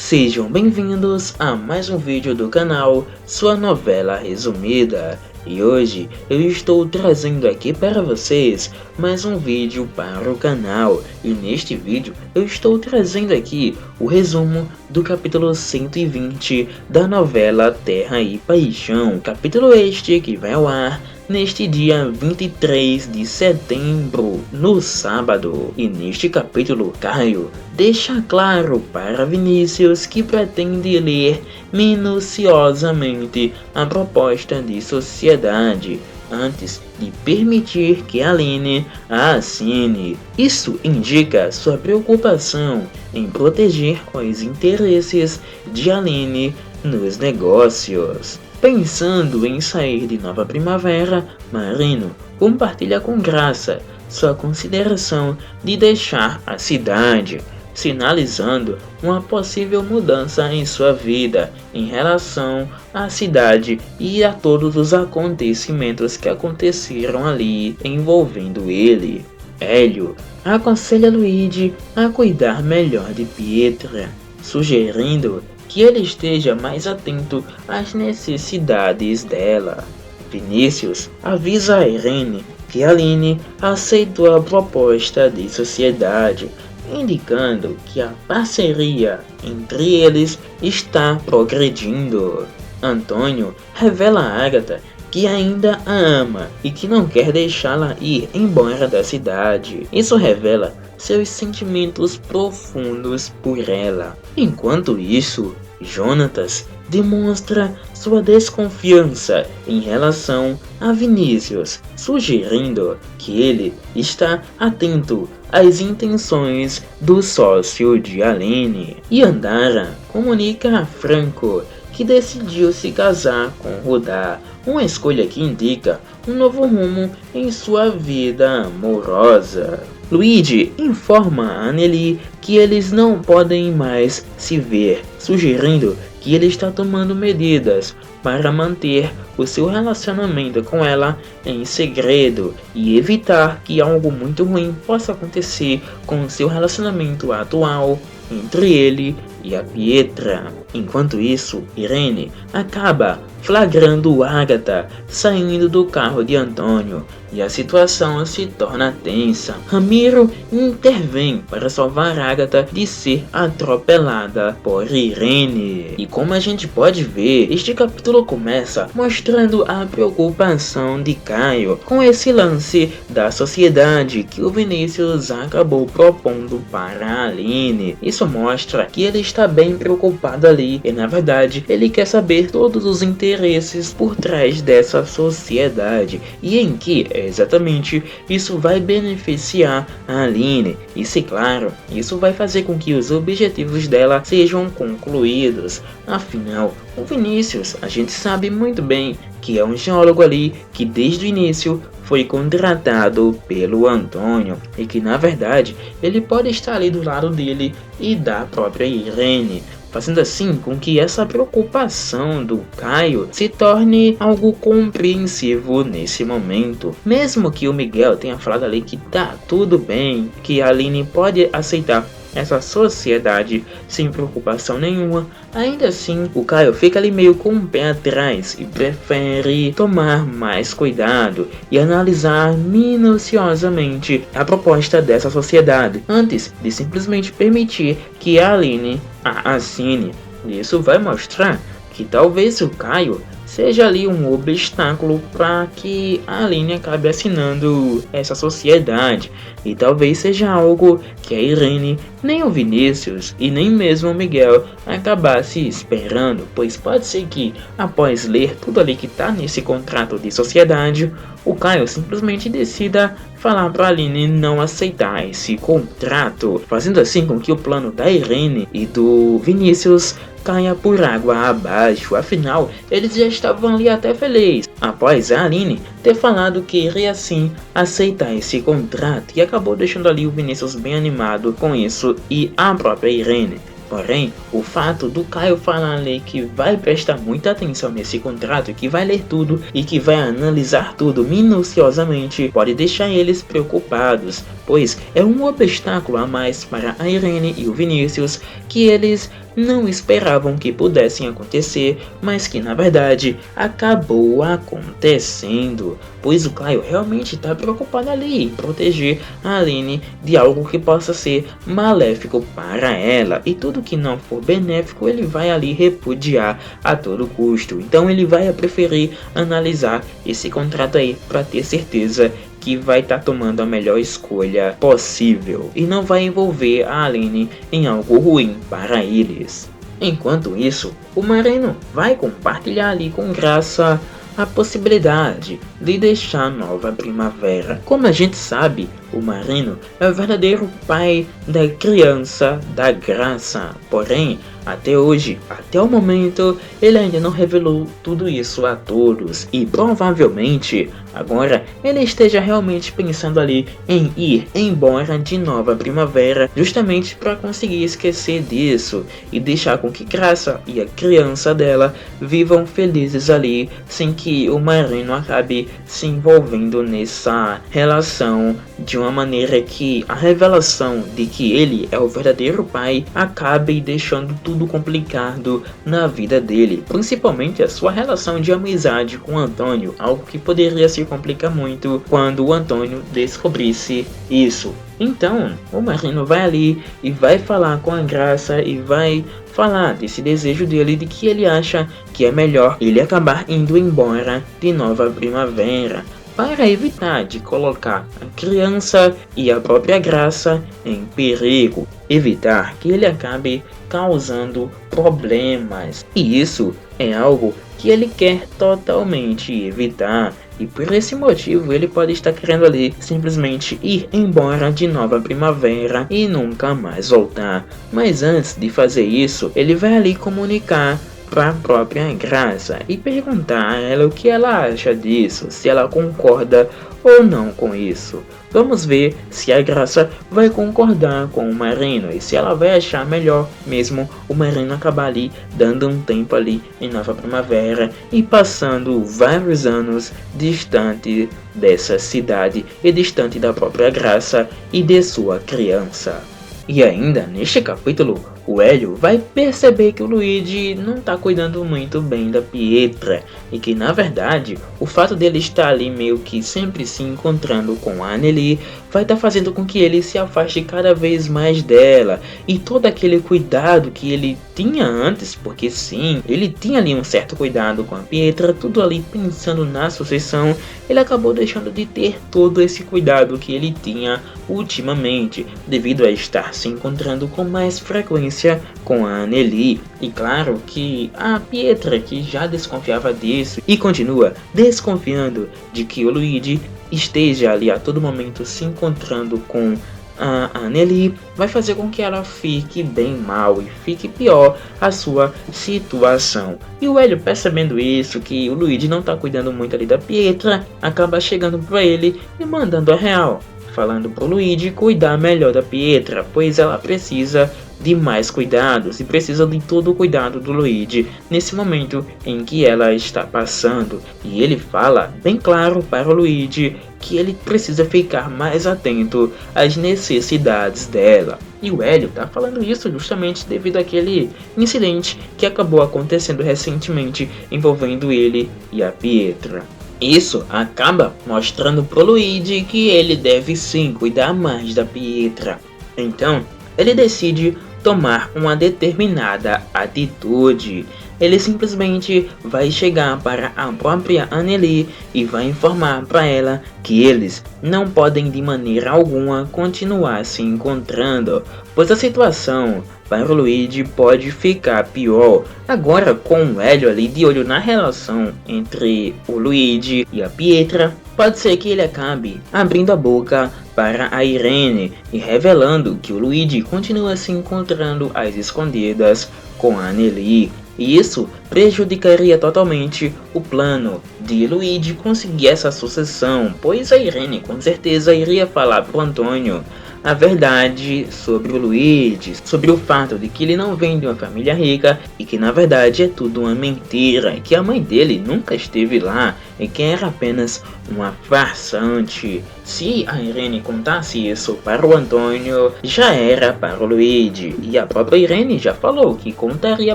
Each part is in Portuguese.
Sejam bem-vindos a mais um vídeo do canal Sua Novela Resumida. E hoje eu estou trazendo aqui para vocês mais um vídeo para o canal. E neste vídeo eu estou trazendo aqui o resumo do capítulo 120 da novela Terra e Paixão. Capítulo este que vai ao ar neste dia 23 de setembro, no sábado. E neste capítulo, Caio deixa claro para Vinícius que pretende ler minuciosamente a proposta de sociedade antes de permitir que Aline a assine. Isso indica sua preocupação em proteger os interesses de Aline nos negócios. Pensando em sair de Nova Primavera, Marino compartilha com Graça sua consideração de deixar a cidade, sinalizando uma possível mudança em sua vida em relação à cidade e a todos os acontecimentos que aconteceram ali envolvendo ele. Hélio aconselha Luigi a cuidar melhor de Pietra, sugerindo que ele esteja mais atento às necessidades dela. Vinícius avisa a Irene que Aline aceitou a proposta de sociedade, indicando que a parceria entre eles está progredindo. Antônio revela a Agatha que ainda a ama e que não quer deixá-la ir embora da cidade. Isso revela seus sentimentos profundos por ela. Enquanto isso, Jonatas demonstra sua desconfiança em relação a Vinícius, sugerindo que ele está atento às intenções do sócio de Aline. E Andara comunica a Franco que decidiu se casar com Rudá, uma escolha que indica um novo rumo em sua vida amorosa. Luigi informa a Anneli que eles não podem mais se ver, sugerindo que ele está tomando medidas para manter o seu relacionamento com ela em segredo e evitar que algo muito ruim possa acontecer com o seu relacionamento atual entre ele e a Pietra. Enquanto isso, Irene acaba flagrando Agatha saindo do carro de Antônio e a situação se torna tensa. Ramiro intervém para salvar Agatha de ser atropelada por Irene. E como a gente pode ver, este capítulo começa mostrando a preocupação de Caio com esse lance da sociedade que o Vinícius acabou propondo para a Aline. Isso mostra que ele está bem preocupado ali e na verdade ele quer saber todos os interesses por trás dessa sociedade e em que exatamente isso vai beneficiar a Aline. E se claro, isso vai fazer com que os objetivos dela sejam concluídos. Afinal, o Vinícius, a gente sabe muito bem que é um geólogo ali que desde o início foi contratado pelo Antônio e que na verdade ele pode estar ali do lado dele e da própria Irene, fazendo assim com que essa preocupação do Caio se torne algo compreensivo nesse momento. Mesmo que o Miguel tenha falado ali que tá tudo bem, que a Aline pode aceitar essa sociedade sem preocupação nenhuma, ainda assim o Caio fica ali meio com o pé atrás e prefere tomar mais cuidado e analisar minuciosamente a proposta dessa sociedade antes de simplesmente permitir que a Aline a assine. Isso vai mostrar que talvez o Caio seja ali um obstáculo para que a Aline acabe assinando essa sociedade, e talvez seja algo que a Irene, nem o Vinícius e nem mesmo o Miguel acabasse esperando, pois pode ser que após ler tudo ali que está nesse contrato de sociedade, o Caio simplesmente decida falar para a Aline não aceitar esse contrato, fazendo assim com que o plano da Irene e do Vinícius caia por água abaixo. Afinal, eles já estavam ali até felizes após a Aline ter falado que iria sim aceitar esse contrato, e acabou deixando ali o Vinícius bem animado com isso e a própria Irene. Porém, o fato do Caio falar ali que vai prestar muita atenção nesse contrato, que vai ler tudo e que vai analisar tudo minuciosamente, pode deixar eles preocupados, pois é um obstáculo a mais para a Irene e o Vinícius que eles não esperavam que pudessem acontecer, mas que na verdade acabou acontecendo, pois o Caio realmente está preocupado ali em proteger a Aline de algo que possa ser maléfico para ela, e tudo que não for benéfico ele vai ali repudiar a todo custo. Então ele vai preferir analisar esse contrato aí para ter certeza que vai estar tomando a melhor escolha possível e não vai envolver a Aline em algo ruim para eles. Enquanto isso, o Marino vai compartilhar ali com Graça a possibilidade de deixar Nova Primavera. Como a gente sabe, o Marino é o verdadeiro pai da criança da Graça, porém, até hoje, até o momento, ele ainda não revelou tudo isso a todos e provavelmente agora ele esteja realmente pensando ali em ir embora de Nova Primavera, justamente para conseguir esquecer disso e deixar com que Graça e a criança dela vivam felizes ali, sem que o Marino acabe se envolvendo nessa relação de uma maneira que a revelação de que ele é o verdadeiro pai acabe deixando tudo complicado na vida dele, principalmente a sua relação de amizade com o Antônio, algo que poderia se complicar muito quando o Antônio descobrisse isso. Então, o Marino vai ali e vai falar com a Graça e vai falar desse desejo dele, de que ele acha que é melhor ele acabar indo embora de Nova Primavera, para evitar de colocar a criança e a própria Graça em perigo, evitar que ele acabe causando problemas. E isso é algo que ele quer totalmente evitar. E por esse motivo ele pode estar querendo ali simplesmente ir embora de Nova Primavera e nunca mais voltar. Mas antes de fazer isso, ele vai ali comunicar para a própria Graça e perguntar a ela o que ela acha disso, se ela concorda ou não com isso. Vamos ver se a Graça vai concordar com o Marino e se ela vai achar melhor mesmo o Marino acabar ali dando um tempo ali em Nova Primavera e passando vários anos distante dessa cidade e distante da própria Graça e de sua criança. E ainda neste capítulo, o Hélio vai perceber que o Luigi não está cuidando muito bem da Pietra e que na verdade o fato dele estar ali meio que sempre se encontrando com a Anneli vai estar fazendo com que ele se afaste cada vez mais dela, e todo aquele cuidado que ele tinha antes, porque sim, ele tinha ali um certo cuidado com a Pietra, tudo ali pensando na sucessão, ele acabou deixando de ter todo esse cuidado que ele tinha ultimamente, devido a estar se encontrando com mais frequência com a Anneli. E claro que a Pietra, que já desconfiava disso e continua desconfiando de que o Luigi esteja ali a todo momento se encontrando com a Anneli, vai fazer com que ela fique bem mal e fique pior a sua situação. E o Hélio, percebendo isso, que o Luigi não tá cuidando muito ali da Pietra, acaba chegando pra ele e mandando a real, falando pro Luigi cuidar melhor da Pietra, pois ela precisa de mais cuidados e precisa de todo o cuidado do Luigi nesse momento em que ela está passando. E ele fala bem claro para o Luigi que ele precisa ficar mais atento às necessidades dela. E o Hélio tá falando isso justamente devido àquele incidente que acabou acontecendo recentemente envolvendo ele e a Pietra. Isso acaba mostrando pro Luigi que ele deve sim cuidar mais da Pietra. Então, ele decide tomar uma determinada atitude. Ele simplesmente vai chegar para a própria Anneli e vai informar para ela que eles não podem de maneira alguma continuar se encontrando, pois a situação para o Luigi pode ficar pior. Agora, com o Hélio ali de olho na relação entre o Luigi e a Pietra, pode ser que ele acabe abrindo a boca para a Irene e revelando que o Luigi continua se encontrando às escondidas com a Anneli. E isso prejudicaria totalmente o plano de Luigi conseguir essa sucessão, pois a Irene com certeza iria falar pro Antônio a verdade sobre o Luigi, sobre o fato de que ele não vem de uma família rica e que na verdade é tudo uma mentira, que a mãe dele nunca esteve lá e que era apenas uma farsante. Se a Irene contasse isso para o Antônio, já era para o Luigi, e a própria Irene já falou que contaria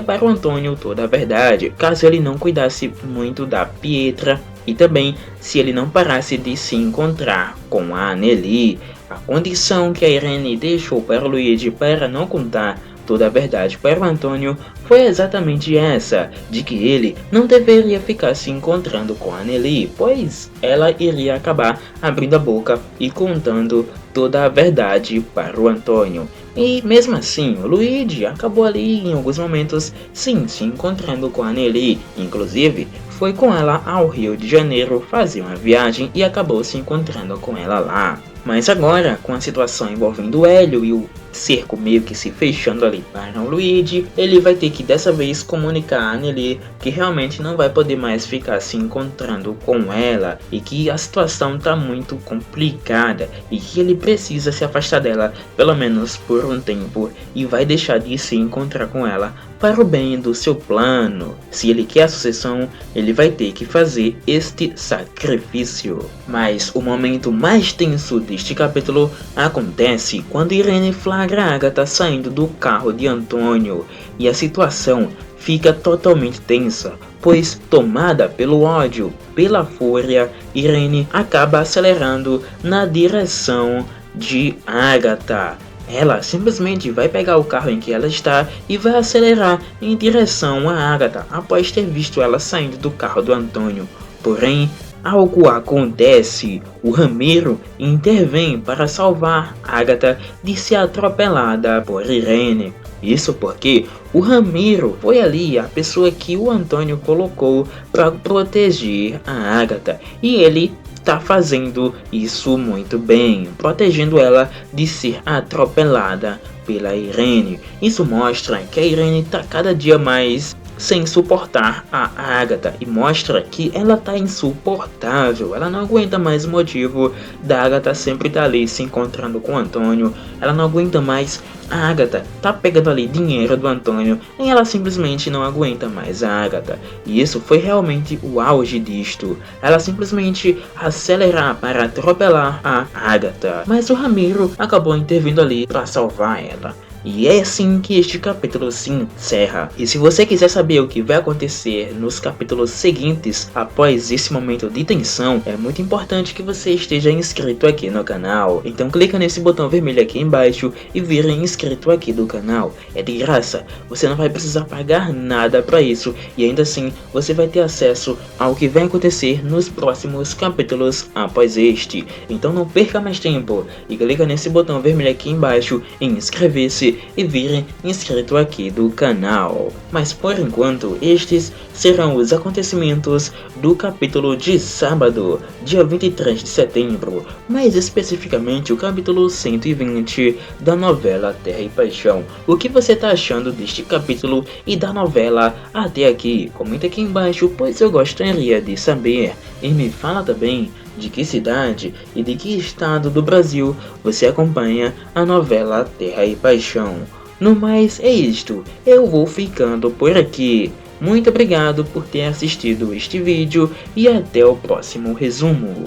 para o Antônio toda a verdade, caso ele não cuidasse muito da Pietra e também se ele não parasse de se encontrar com a Anneli. A condição que a Irene deixou para o Luigi para não contar toda a verdade para o Antônio foi exatamente essa, de que ele não deveria ficar se encontrando com a Anneli, pois ela iria acabar abrindo a boca e contando toda a verdade para o Antônio. E mesmo assim, o Luigi acabou ali em alguns momentos sim se encontrando com a Anneli, inclusive foi com ela ao Rio de Janeiro fazer uma viagem e acabou se encontrando com ela lá. Mas agora, com a situação envolvendo o Hélio e o cerco meio que se fechando ali para o Luigi, ele vai ter que dessa vez comunicar a Anneli que realmente não vai poder mais ficar se encontrando com ela e que a situação tá muito complicada e que ele precisa se afastar dela pelo menos por um tempo e vai deixar de se encontrar com ela para o bem do seu plano. Se ele quer a sucessão, ele vai ter que fazer este sacrifício. Mas o momento mais tenso deste capítulo acontece quando Irene flagra a Agatha saindo do carro de Antônio e a situação fica totalmente tensa, pois tomada pelo ódio, pela fúria, Irene acaba acelerando na direção de Agatha. Ela simplesmente vai pegar o carro em que ela está e vai acelerar em direção a Agatha após ter visto ela saindo do carro do Antônio. Porém, algo acontece. O Ramiro intervém para salvar Agatha de ser atropelada por Irene. Isso porque o Ramiro foi ali a pessoa que o Antônio colocou para proteger a Agatha e ele tá fazendo isso muito bem, protegendo ela de ser atropelada pela Irene. Isso mostra que a Irene tá cada dia mais sem suportar a Agatha e mostra que ela tá insuportável. Ela não aguenta mais o motivo da Agatha sempre tá ali se encontrando com o Antônio. Ela não aguenta mais a Agatha tá pegando ali dinheiro do Antônio e ela simplesmente não aguenta mais a Agatha. E isso foi realmente o auge disto. Ela simplesmente acelerar para atropelar a Agatha. Mas o Ramiro acabou intervindo ali para salvar ela. E é assim que este capítulo se encerra. E se você quiser saber o que vai acontecer nos capítulos seguintes após esse momento de tensão, é muito importante que você esteja inscrito aqui no canal. Então clica nesse botão vermelho aqui embaixo e vira inscrito aqui do canal. É de graça, você não vai precisar pagar nada para isso e ainda assim você vai ter acesso ao que vai acontecer nos próximos capítulos após este. Então não perca mais tempo e clica nesse botão vermelho aqui embaixo em inscrever-se e virem inscrito aqui do canal. Mas por enquanto estes serão os acontecimentos do capítulo de sábado, dia 23 de setembro, mais especificamente o capítulo 120 da novela Terra e Paixão. O que você tá achando deste capítulo e da novela até aqui? Comenta aqui embaixo, pois eu gostaria de saber. E me fala também de que cidade e de que estado do Brasil você acompanha a novela Terra e Paixão. No mais é isto, eu vou ficando por aqui. Muito obrigado por ter assistido este vídeo e até o próximo resumo.